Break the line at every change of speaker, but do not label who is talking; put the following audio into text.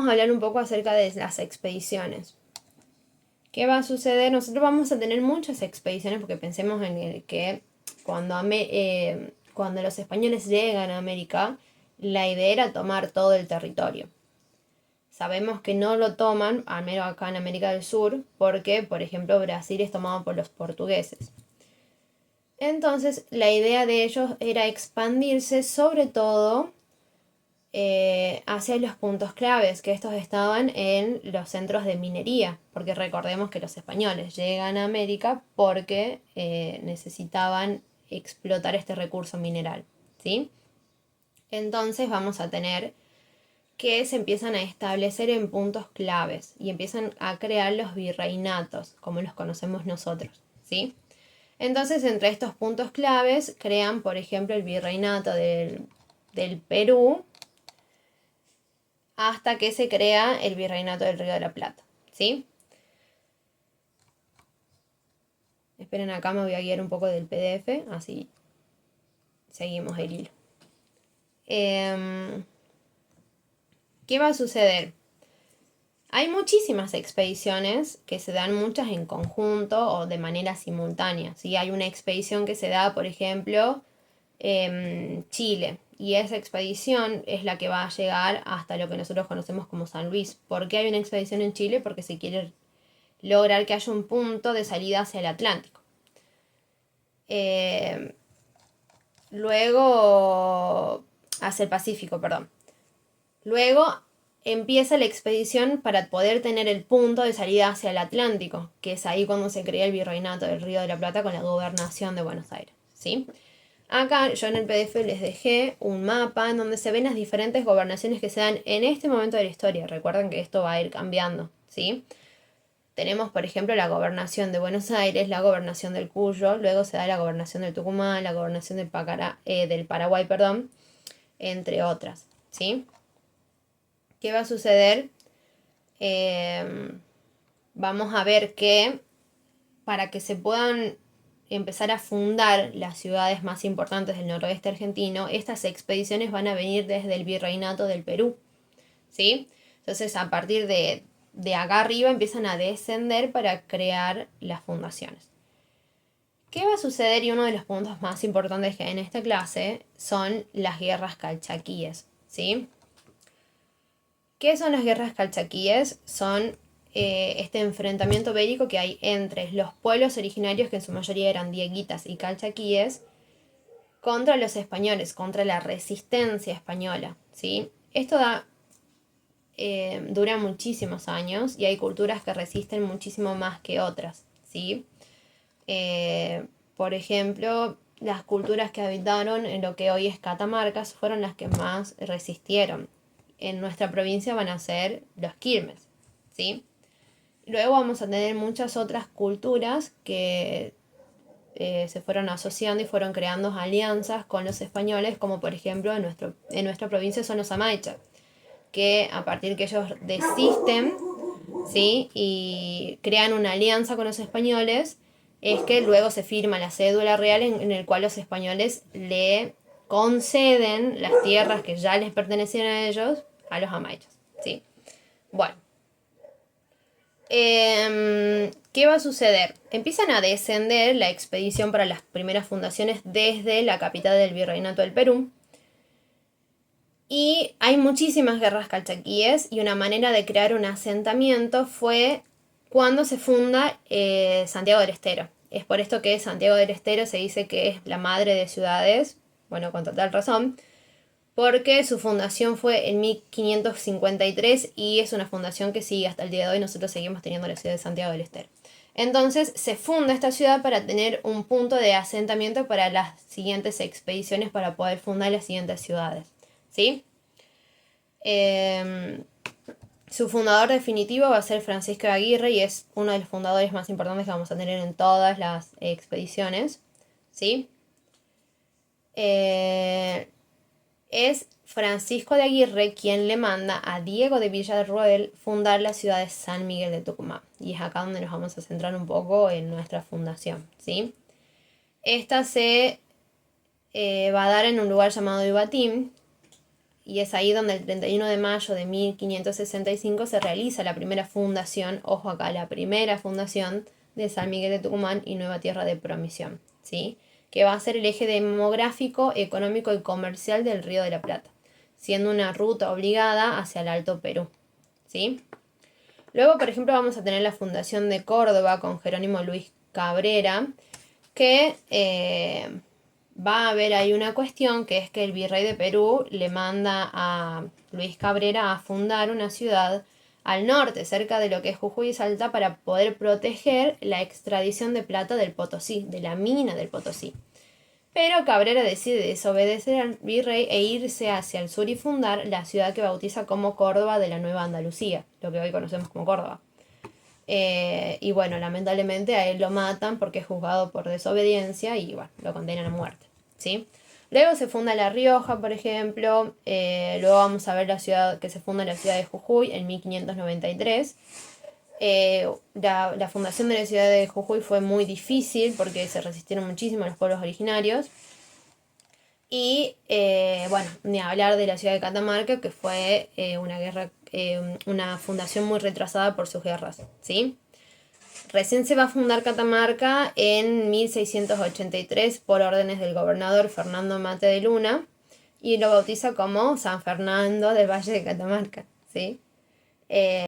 Vamos a hablar un poco acerca de las expediciones. ¿Qué va a suceder? Nosotros vamos a tener muchas expediciones porque pensemos en el que cuando los españoles llegan a América, la idea era tomar todo el territorio. Sabemos que no lo toman, al menos acá en América del Sur, porque, por ejemplo, Brasil es tomado por los portugueses. Entonces, la idea de ellos era expandirse sobre todo hacia los puntos claves, que estos estaban en los centros de minería, porque recordemos que los españoles llegan a América porque necesitaban explotar este recurso mineral, ¿sí? Entonces vamos a tener que se empiezan a establecer en puntos claves y empiezan a crear los virreinatos, como los conocemos nosotros, ¿sí? Entonces, entre estos puntos claves crean, por ejemplo, el virreinato del Perú, hasta que se crea el Virreinato del Río de la Plata, ¿sí? Esperen, acá me voy a guiar un poco del PDF, así seguimos el hilo. ¿Qué va a suceder? Hay muchísimas expediciones que se dan muchas en conjunto o de manera simultánea, ¿sí? Hay una expedición que se da, por ejemplo, en Chile, y esa expedición es la que va a llegar hasta lo que nosotros conocemos como San Luis. ¿Por qué hay una expedición en Chile? Porque se quiere lograr que haya un punto de salida hacia el Atlántico. Luego, hacia el Pacífico, perdón. Luego empieza la expedición para poder tener el punto de salida hacia el Atlántico, que es ahí cuando se crea el Virreinato del Río de la Plata con la gobernación de Buenos Aires, ¿sí? Acá yo en el PDF les dejé un mapa en donde se ven las diferentes gobernaciones que se dan en este momento de la historia. Recuerden que esto va a ir cambiando, ¿sí? Tenemos, por ejemplo, la gobernación de Buenos Aires, la gobernación del Cuyo, luego se da la gobernación de Tucumán, la gobernación del Paraguay, perdón, entre otras, ¿sí? ¿Qué va a suceder? Vamos a ver que para que se puedan empezar a fundar las ciudades más importantes del noroeste argentino, estas expediciones van a venir desde el Virreinato del Perú, ¿sí? Entonces, a partir de acá arriba empiezan a descender para crear las fundaciones. ¿Qué va a suceder? Y uno de los puntos más importantes que hay en esta clase son las guerras calchaquíes, ¿sí? ¿Qué son las guerras calchaquíes? Son este enfrentamiento bélico que hay entre los pueblos originarios, que en su mayoría eran dieguitas y calchaquíes, contra los españoles, contra la resistencia española, ¿sí? Esto dura muchísimos años y hay culturas que resisten muchísimo más que otras, ¿sí? Por ejemplo, las culturas que habitaron en lo que hoy es Catamarca fueron las que más resistieron. En nuestra provincia van a ser los Quilmes, ¿sí? Luego vamos a tener muchas otras culturas que se fueron asociando y fueron creando alianzas con los españoles, como por ejemplo en nuestra provincia son los Amaicha, que a partir que ellos desisten, ¿sí? Y crean una alianza con los españoles, es que luego se firma la cédula real en el cual los españoles le conceden las tierras que ya les pertenecían a ellos a los amaichas, ¿sí? Bueno. ¿Qué va a suceder? Empiezan a descender la expedición para las primeras fundaciones desde la capital del Virreinato del Perú. Y hay muchísimas guerras calchaquíes y una manera de crear un asentamiento fue cuando se funda Santiago del Estero. Es por esto que Santiago del Estero se dice que es la madre de ciudades, bueno, con total razón, porque su fundación fue en 1553 y es una fundación que sigue hasta el día de hoy. Nosotros seguimos teniendo la ciudad de Santiago del Estero. Entonces se funda esta ciudad para tener un punto de asentamiento para las siguientes expediciones para poder fundar las siguientes ciudades, ¿sí? Su fundador definitivo va a ser Francisco de Aguirre y es uno de los fundadores más importantes que vamos a tener en todas las expediciones, ¿sí? Es Francisco de Aguirre quien le manda a Diego de Villarroel fundar la ciudad de San Miguel de Tucumán. Y es acá donde nos vamos a centrar un poco en nuestra fundación, ¿sí? Esta se va a dar en un lugar llamado Ibatim y es ahí donde el 31 de mayo de 1565 se realiza la primera fundación, ojo acá, la primera fundación de San Miguel de Tucumán y Nueva Tierra de Promisión, ¿sí? Que va a ser el eje demográfico, económico y comercial del Río de la Plata, siendo una ruta obligada hacia el Alto Perú, ¿sí? Luego, por ejemplo, vamos a tener la fundación de Córdoba con Jerónimo Luis Cabrera, que va a haber ahí una cuestión, que es que el virrey de Perú le manda a Luis Cabrera a fundar una ciudad al norte, cerca de lo que es Jujuy y Salta, para poder proteger la extradición de plata del Potosí, de la mina del Potosí. Pero Cabrera decide desobedecer al virrey e irse hacia el sur y fundar la ciudad que bautiza como Córdoba de la Nueva Andalucía, lo que hoy conocemos como Córdoba. Y bueno, lamentablemente a él lo matan porque es juzgado por desobediencia y bueno, lo condenan a muerte, ¿sí? Luego se funda La Rioja, por ejemplo. Luego vamos a ver la ciudad que se funda en la ciudad de Jujuy en 1593. La fundación de la ciudad de Jujuy fue muy difícil porque se resistieron muchísimo los pueblos originarios. Y bueno, ni hablar de la ciudad de Catamarca, que fue una fundación muy retrasada por sus guerras, ¿sí? Recién se va a fundar Catamarca en 1683 por órdenes del gobernador Fernando Mate de Luna y lo bautiza como San Fernando del Valle de Catamarca, ¿sí?